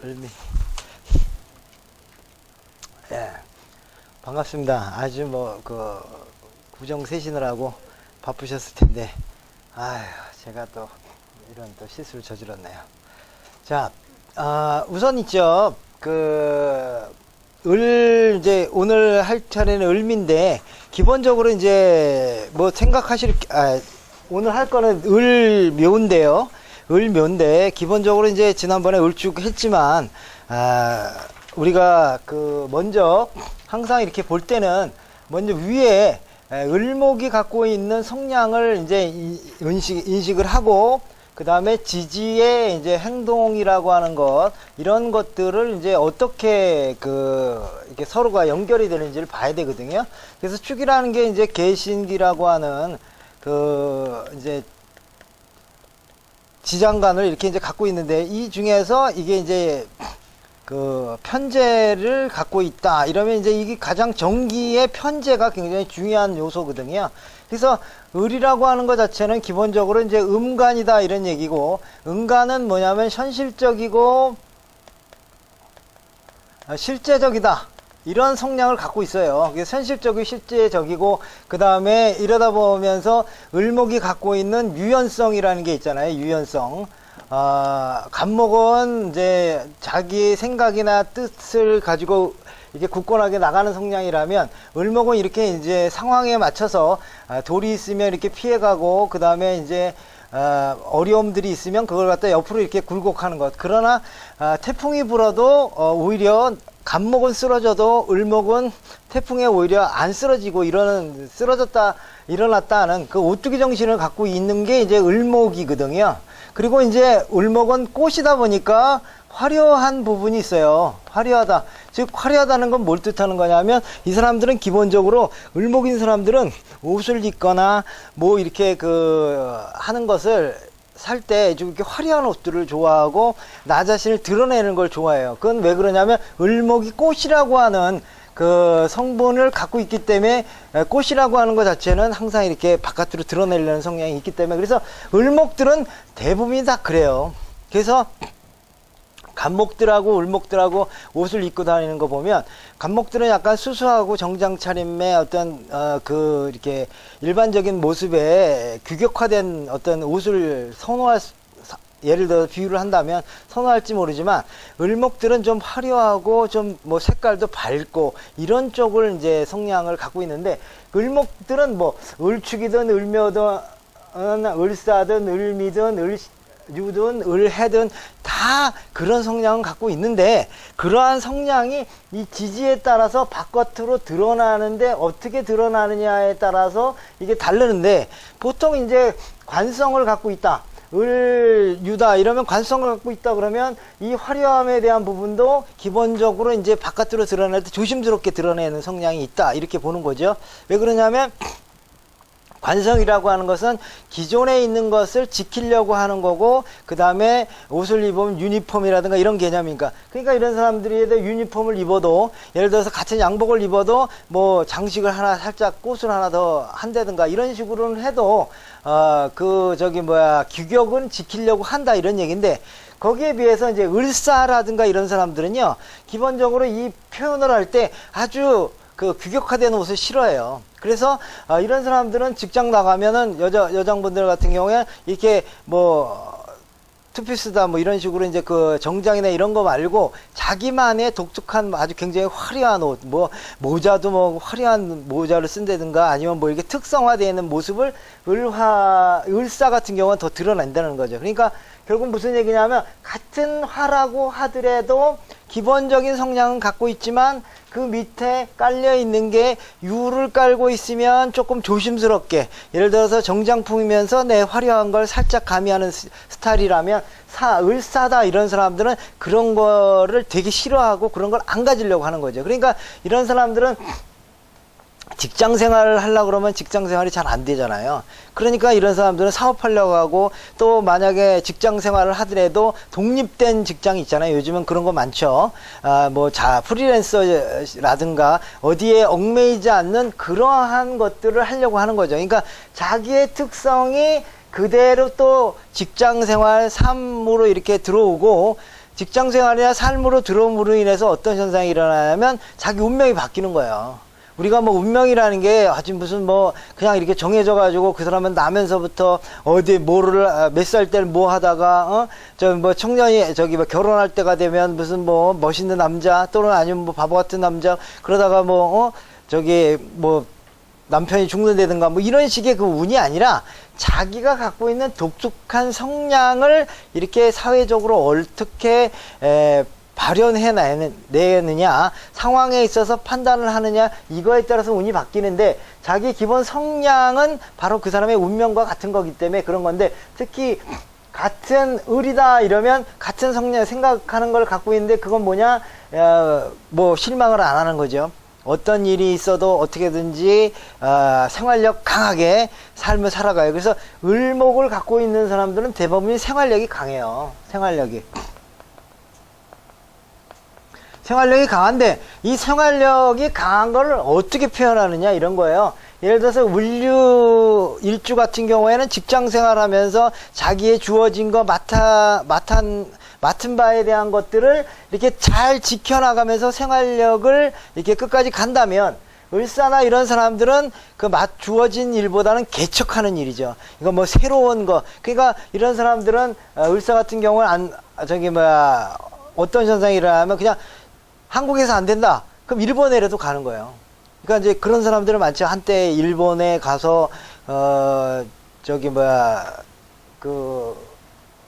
을미. 예, 반갑습니다. 아주 구정 세시느라고 바쁘셨을 텐데, 아휴, 제가 또 이런 또 실수를 저질렀네요. 자, 우선 있죠. 이제 오늘 할 차례는 을미인데, 기본적으로 이제 오늘 할 거는 을묘인데요. 을묘인데, 기본적으로 이제 지난번에 을축 했지만, 우리가 먼저 항상 이렇게 볼 때는 먼저 위에 을목이 갖고 있는 성향을 이제 인식을 하고, 그 다음에 지지의 이제 행동이라고 하는 것, 이런 것들을 이제 어떻게 이렇게 서로가 연결이 되는지를 봐야 되거든요. 그래서 축이라는 게 이제 계신기라고 하는 이제 지장간을 이렇게 이제 갖고 있는데, 이 중에서 이게 이제 편재를 갖고 있다. 이러면 이제 이게 가장 정기의 편재가 굉장히 중요한 요소거든요. 그래서 을이라고 하는 것 자체는 기본적으로 이제 음간이다 이런 얘기고, 음간은 뭐냐면 현실적이고 실제적이다 이런 성향을 갖고 있어요. 그래서 현실적이고 실제적이고, 그 다음에 이러다 보면서 을목이 갖고 있는 유연성이라는 게 있잖아요. 유연성. 간목은 이제 자기 생각이나 뜻을 가지고 이게 굳건하게 나가는 성향이라면, 을목은 이렇게 이제 상황에 맞춰서 돌이 있으면 이렇게 피해가고, 그 다음에 이제 어려움들이 있으면 그걸 갖다 옆으로 이렇게 굴곡하는 것. 그러나 태풍이 불어도 오히려 간목은 쓰러져도 을목은 태풍에 오히려 안 쓰러지고 쓰러졌다 일어났다 하는 그 오뚜기 정신을 갖고 있는 게 이제 을목이거든요. 그리고 이제 을목은 꽃이다 보니까 화려한 부분이 있어요. 화려하다. 즉, 화려하다는 건 뭘 뜻하는 거냐면, 이 사람들은 기본적으로, 을목인 사람들은 옷을 입거나, 이렇게 하는 것을 살 때 좀 이렇게 화려한 옷들을 좋아하고, 나 자신을 드러내는 걸 좋아해요. 그건 왜 그러냐면, 을목이 꽃이라고 하는 성분을 갖고 있기 때문에, 꽃이라고 하는 것 자체는 항상 이렇게 바깥으로 드러내려는 성향이 있기 때문에, 그래서 을목들은 대부분이 다 그래요. 그래서 간목들하고 을목들하고 옷을 입고 다니는 거 보면, 간목들은 약간 수수하고 정장 차림의 어떤 이렇게 일반적인 모습에 규격화된 어떤 옷을 예를 들어 비유를 한다면 선호할지 모르지만, 을목들은 좀 화려하고 좀 색깔도 밝고 이런 쪽을 이제 성향을 갖고 있는데, 을목들은 을축이든 을묘든 을사든 을미든 을유든 을해든 다 그런 성향을 갖고 있는데, 그러한 성향이 이 지지에 따라서 바깥으로 드러나는데 어떻게 드러나느냐에 따라서 이게 다르는데, 보통 이제 관성을 갖고 있다, 을유다 이러면 관성을 갖고 있다 그러면 이 화려함에 대한 부분도 기본적으로 이제 바깥으로 드러낼 때 조심스럽게 드러내는 성향이 있다 이렇게 보는 거죠. 왜 그러냐면, 관성이라고 하는 것은 기존에 있는 것을 지키려고 하는 거고, 그 다음에 옷을 입으면 유니폼이라든가 이런 개념이니까. 그러니까 이런 사람들이 유니폼을 입어도, 예를 들어서 같은 양복을 입어도 장식을 하나 살짝 꽃을 하나 더 한다든가 이런 식으로는 해도 규격은 지키려고 한다 이런 얘기인데, 거기에 비해서 이제 을사라든가 이런 사람들은요, 기본적으로 이 표현을 할 때 아주 규격화된 옷을 싫어해요. 그래서 이런 사람들은 직장 나가면은 여장분들 같은 경우에 이렇게 투피스다 이런 식으로 이제 정장이나 이런 거 말고 자기만의 독특한 아주 굉장히 화려한 옷, 모자도 화려한 모자를 쓴다든가, 아니면 이렇게 특성화되어 있는 모습을 을사 같은 경우는 더 드러낸다는 거죠. 그러니까 결국 무슨 얘기냐면, 같은 화라고 하더라도 기본적인 성향은 갖고 있지만 그 밑에 깔려 있는 게, 유를 깔고 있으면 조금 조심스럽게, 예를 들어서 정장품이면서 내 화려한 걸 살짝 가미하는 스타일이라면, 을사다 이런 사람들은 그런 거를 되게 싫어하고 그런 걸 안 가지려고 하는 거죠. 그러니까 이런 사람들은 직장 생활을 하려고 그러면 직장 생활이 잘 안 되잖아요. 그러니까 이런 사람들은 사업하려고 하고, 또 만약에 직장 생활을 하더라도 독립된 직장이 있잖아요. 요즘은 그런 거 많죠. 프리랜서라든가 어디에 얽매이지 않는 그러한 것들을 하려고 하는 거죠. 그러니까 자기의 특성이 그대로 또 직장 생활, 삶으로 이렇게 들어오고, 직장 생활이나 삶으로 들어옴으로 인해서 어떤 현상이 일어나냐면 자기 운명이 바뀌는 거예요. 우리가 뭐 운명이라는 게 아주 무슨 뭐 그냥 이렇게 정해져 가지고 그 사람은 나면서부터 어디 뭐를 몇 살 때 뭐 하다가 저 뭐 청년이 저기 뭐 결혼할 때가 되면 무슨 뭐 멋있는 남자 또는 아니면 뭐 바보 같은 남자 그러다가 뭐 저기 뭐 남편이 죽는다든가 뭐 이런 식의 그 운이 아니라 자기가 갖고 있는 독특한 성향을 이렇게 사회적으로 어떻게 발현해내느냐, 상황에 있어서 판단을 하느냐, 이거에 따라서 운이 바뀌는데, 자기 기본 성향은 바로 그 사람의 운명과 같은 거기 때문에 그런 건데, 특히 같은 을이다 이러면 같은 성향 생각하는 걸 갖고 있는데, 그건 뭐냐, 뭐 실망을 안 하는 거죠. 어떤 일이 있어도 어떻게든지 생활력 강하게 삶을 살아가요. 그래서 을목을 갖고 있는 사람들은 대부분 생활력이 강해요. 생활력이 강한데 이 생활력이 강한 걸 어떻게 표현하느냐 이런 거예요. 예를 들어서 일주 같은 경우에는 직장 생활하면서 자기의 주어진 거 맡은 바에 대한 것들을 이렇게 잘 지켜나가면서 생활력을 이렇게 끝까지 간다면, 을사나 이런 사람들은 그 주어진 일보다는 개척하는 일이죠. 이거 뭐 새로운 거. 그러니까 이런 사람들은 을사 같은 경우는 어떤 현상이 일어나면 그냥 한국에서 안 된다. 그럼 일본에라도 가는 거예요. 그러니까 이제 그런 사람들은 많죠. 한때 일본에 가서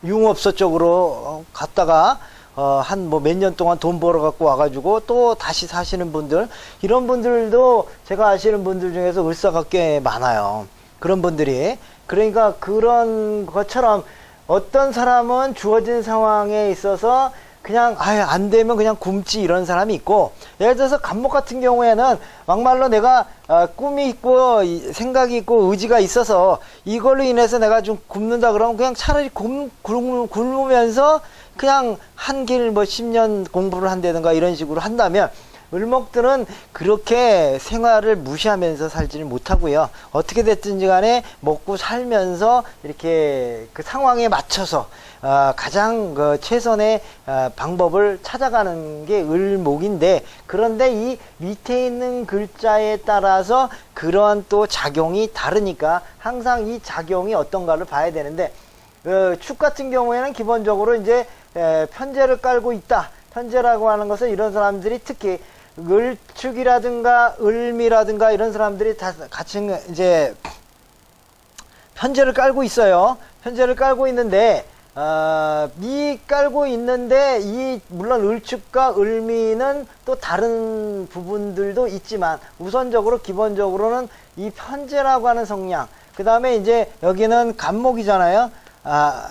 융업소 쪽으로 갔다가 한 뭐 몇 년 동안 돈 벌어 갖고 와가지고 또 다시 사시는 분들, 이런 분들도 제가 아시는 분들 중에서 을사가 꽤 많아요. 그런 분들이. 그러니까 그런 것처럼 어떤 사람은 주어진 상황에 있어서 그냥 안 되면 그냥 굶지 이런 사람이 있고, 예를 들어서 간목 같은 경우에는 막말로 내가 꿈이 있고 생각이 있고 의지가 있어서 이걸로 인해서 내가 좀 굶는다 그러면 그냥 차라리 굶으면서 그냥 한 길 뭐 10년 공부를 한다든가 이런 식으로 한다면, 을목들은 그렇게 생활을 무시하면서 살지를 못하고요. 어떻게 됐든지 간에 먹고 살면서 이렇게 그 상황에 맞춰서 가장 그 최선의 방법을 찾아가는 게 을목인데, 그런데 이 밑에 있는 글자에 따라서 그런 또 작용이 다르니까 항상 이 작용이 어떤가를 봐야 되는데, 축 같은 경우에는 기본적으로 이제 편제를 깔고 있다. 편제라고 하는 것은 이런 사람들이 특히 을축이라든가 을미라든가 이런 사람들이 다 같이 이제 편제를 깔고 있어요. 편제를 깔고 있는데 물론 을축과 을미는 또 다른 부분들도 있지만, 우선적으로 기본적으로는 이 편제라고 하는 성향, 그 다음에 이제 여기는 간목이잖아요.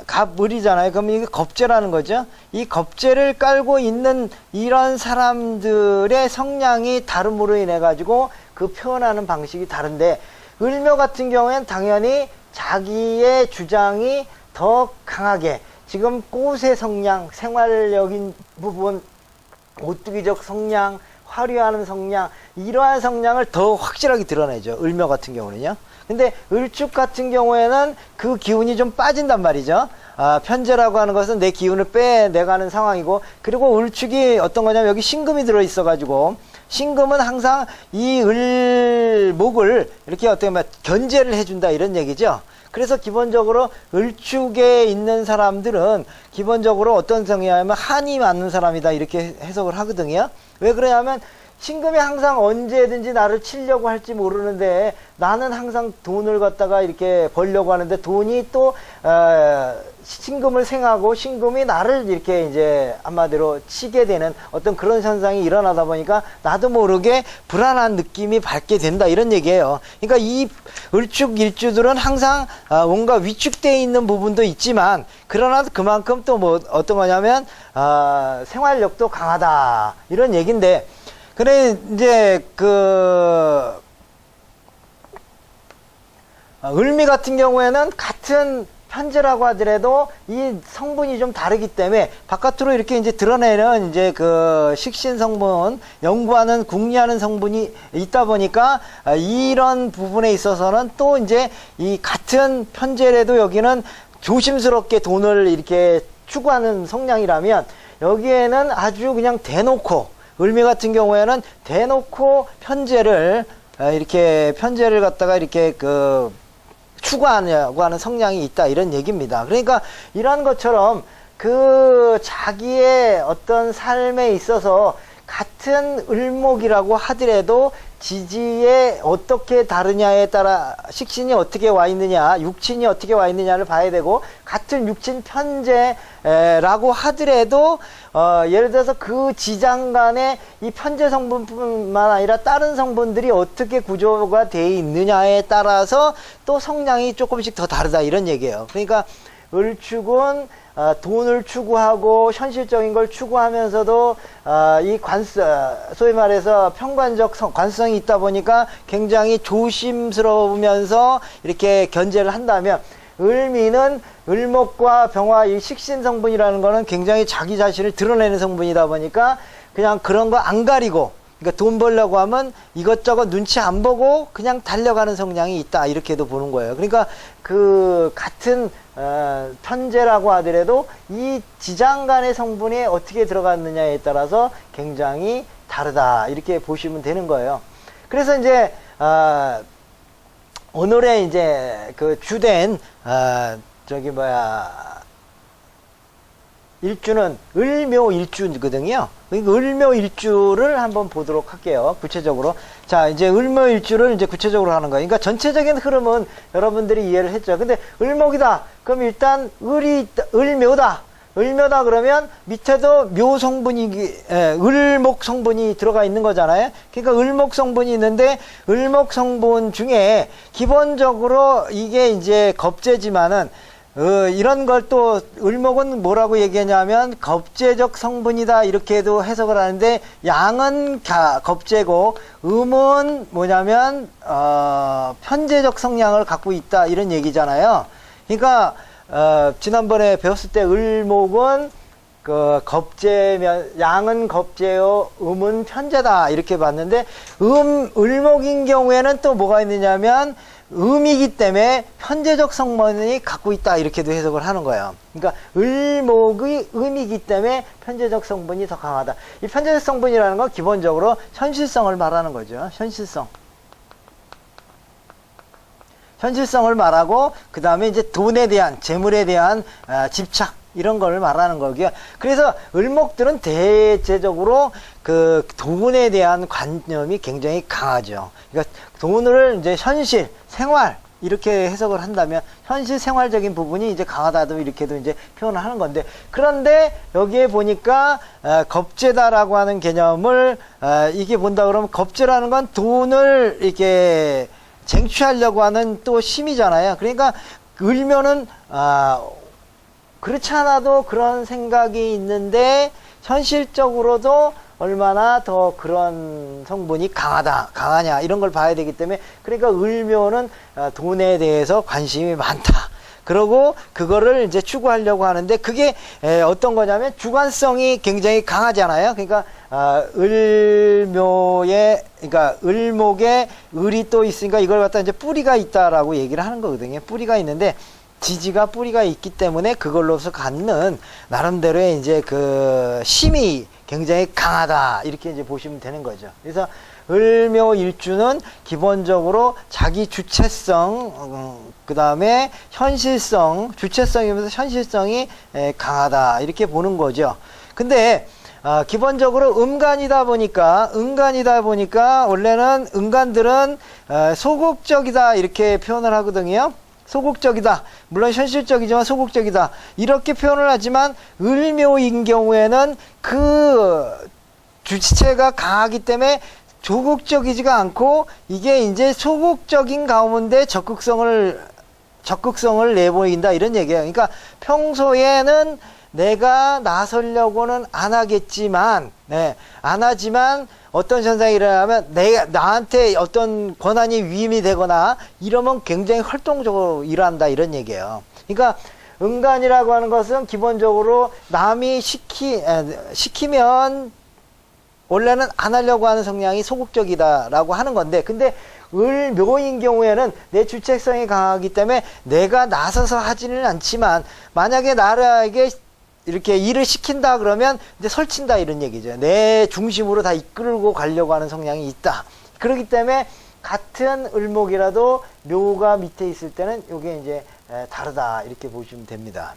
갑을이잖아요. 그럼 이게 겁재라는 거죠. 이 겁재를 깔고 있는 이런 사람들의 성향이 다름으로 인해 가지고 그 표현하는 방식이 다른데, 을묘 같은 경우에는 당연히 자기의 주장이 더 강하게, 지금 꽃의 성향, 생활력인 부분, 오뚜기적 성향, 화려하는 성향, 이러한 성향을 더 확실하게 드러내죠. 을묘 같은 경우는요. 근데 을축 같은 경우에는 그 기운이 좀 빠진단 말이죠. 편제라고 하는 것은 내 기운을 빼내가는 상황이고, 그리고 을축이 어떤 거냐면 여기 신금이 들어있어 가지고, 신금은 항상 이 을목을 이렇게 어떻게 보면 견제를 해준다 이런 얘기죠. 그래서 기본적으로 을축에 있는 사람들은 기본적으로 어떤 성향이냐면 한이 많은 사람이다 이렇게 해석을 하거든요. 왜 그러냐면 신금이 항상 언제든지 나를 치려고 할지 모르는데, 나는 항상 돈을 갖다가 이렇게 벌려고 하는데 돈이 또 신금을 생하고 신금이 나를 이렇게 이제 한마디로 치게 되는 어떤 그런 현상이 일어나다 보니까 나도 모르게 불안한 느낌이 받게 된다 이런 얘기예요. 그러니까 이 을축 일주들은 항상 뭔가 위축되어 있는 부분도 있지만, 그러나 그만큼 또 뭐 어떤 거냐면 생활력도 강하다 이런 얘기인데, 그래 이제 을미 같은 경우에는 같은 편제라고 하더라도 이 성분이 좀 다르기 때문에 바깥으로 이렇게 이제 드러내는 이제 그 식신 성분, 연구하는 궁리하는 성분이 있다 보니까 이런 부분에 있어서는 또 이제 이 같은 편제라도 여기는 조심스럽게 돈을 이렇게 추구하는 성향이라면, 여기에는 아주 그냥 대놓고, 을미 같은 경우에는 대놓고 편재를 갖다가 이렇게 추구하려고 하는 성향이 있다, 이런 얘기입니다. 그러니까 이러한 것처럼 자기의 어떤 삶에 있어서 같은 을목이라고 하더라도 지지에 어떻게 다르냐에 따라 식신이 어떻게 와 있느냐, 육친이 어떻게 와 있느냐를 봐야 되고, 같은 육친 편재라고 하더라도 예를 들어서 그 지장 간에 이 편재 성분뿐만 아니라 다른 성분들이 어떻게 구조가 되어 있느냐에 따라서 또 성향이 조금씩 더 다르다, 이런 얘기예요. 그러니까 을축은 돈을 추구하고 현실적인 걸 추구하면서도 소위 말해서 편관적 관성이 있다 보니까 굉장히 조심스러우면서 이렇게 견제를 한다면, 을미는 을목과 병화, 이 식신 성분이라는 거는 굉장히 자기 자신을 드러내는 성분이다 보니까 그냥 그런 거 안 가리고, 그러니까 돈 벌려고 하면 이것저것 눈치 안 보고 그냥 달려가는 성향이 있다, 이렇게도 보는 거예요. 그러니까 같은 편재라고 하더라도 이 지장 간의 성분이 어떻게 들어갔느냐에 따라서 굉장히 다르다, 이렇게 보시면 되는 거예요. 그래서 이제 오늘의 이제 주된 일주는 을묘일주거든요. 을묘일주를 한번 보도록 할게요. 구체적으로. 자, 이제 을묘일주를 이제 구체적으로 하는 거예요. 그러니까 전체적인 흐름은 여러분들이 이해를 했죠. 근데 을목이다. 그럼 일단 을묘다. 을묘다 그러면 밑에도 묘 성분이, 을목 성분이 들어가 있는 거잖아요. 그러니까 을목 성분이 있는데, 을목 성분 중에 기본적으로 이게 이제 겁재지만은, 이런 걸 또 을목은 뭐라고 얘기하냐면 겁재적 성분이다, 이렇게도 해석을 하는데, 양은 겁재고 음은 뭐냐면 편재적 성향을 갖고 있다, 이런 얘기잖아요. 그러니까 지난번에 배웠을 때 을목은 양은 겁재요, 음은 편재다, 이렇게 봤는데, 을목인 경우에는 또 뭐가 있느냐면 음이기 때문에 편재적 성분이 갖고 있다, 이렇게도 해석을 하는 거예요. 그러니까 을목의 음이기 때문에 편재적 성분이 더 강하다. 이 편재적 성분이라는 건 기본적으로 현실성을 말하는 거죠. 현실성을 말하고, 그 다음에 이제 돈에 대한, 재물에 대한 집착, 이런 걸 말하는 거고요. 그래서 을목들은 대체적으로 돈에 대한 관념이 굉장히 강하죠. 그러니까 돈을 이제 현실, 생활, 이렇게 해석을 한다면 현실 생활적인 부분이 이제 강하다도 이렇게도 이제 표현을 하는 건데, 그런데 여기에 보니까 겁재다라고 하는 개념을 이게 본다 그러면, 겁재라는 건 돈을 이렇게 쟁취하려고 하는 또 심이잖아요. 그러니까 을묘는 그렇지 않아도 그런 생각이 있는데 현실적으로도 얼마나 더 그런 성분이 강하냐, 이런 걸 봐야 되기 때문에, 그러니까 을묘는 돈에 대해서 관심이 많다. 그러고 그거를 이제 추구하려고 하는데, 그게 어떤 거냐면 주관성이 굉장히 강하잖아요. 그러니까 그러니까 을목에 을이 또 있으니까 이걸 갖다 이제 뿌리가 있다라고 얘기를 하는 거거든요. 뿌리가 있는데, 지지가 뿌리가 있기 때문에 그걸로서 갖는 나름대로의 이제 힘이 굉장히 강하다, 이렇게 이제 보시면 되는 거죠. 그래서 을묘일주는 기본적으로 자기 주체성, 그 다음에 현실성, 주체성이면서 현실성이 강하다, 이렇게 보는 거죠. 근데 기본적으로 음간이다 보니까 원래는 음간들은 소극적이다, 이렇게 표현을 하거든요. 소극적이다. 물론 현실적이지만 소극적이다. 이렇게 표현을 하지만, 을묘인 경우에는 주체가 강하기 때문에 조극적이지가 않고, 이게 이제 소극적인 가운데 적극성을 내보인다, 이런 얘기예요. 그러니까 평소에는 내가 나서려고는 안 하겠지만, 안 하지만 어떤 현상이 일어나면 나한테 어떤 권한이 위임이 되거나 이러면 굉장히 활동적으로 일한다, 이런 얘기예요. 그러니까 음간이라고 하는 것은 기본적으로 남이 시키면 원래는 안 하려고 하는 성향이 소극적이다라고 하는 건데, 근데 을묘인 경우에는 내 주체성이 강하기 때문에 내가 나서서 하지는 않지만, 만약에 나에게 이렇게 일을 시킨다 그러면 이제 설친다 이런 얘기죠. 내 중심으로 다 이끌고 가려고 하는 성향이 있다. 그렇기 때문에 같은 을목이라도 묘가 밑에 있을 때는 이게 이제 다르다 이렇게 보시면 됩니다.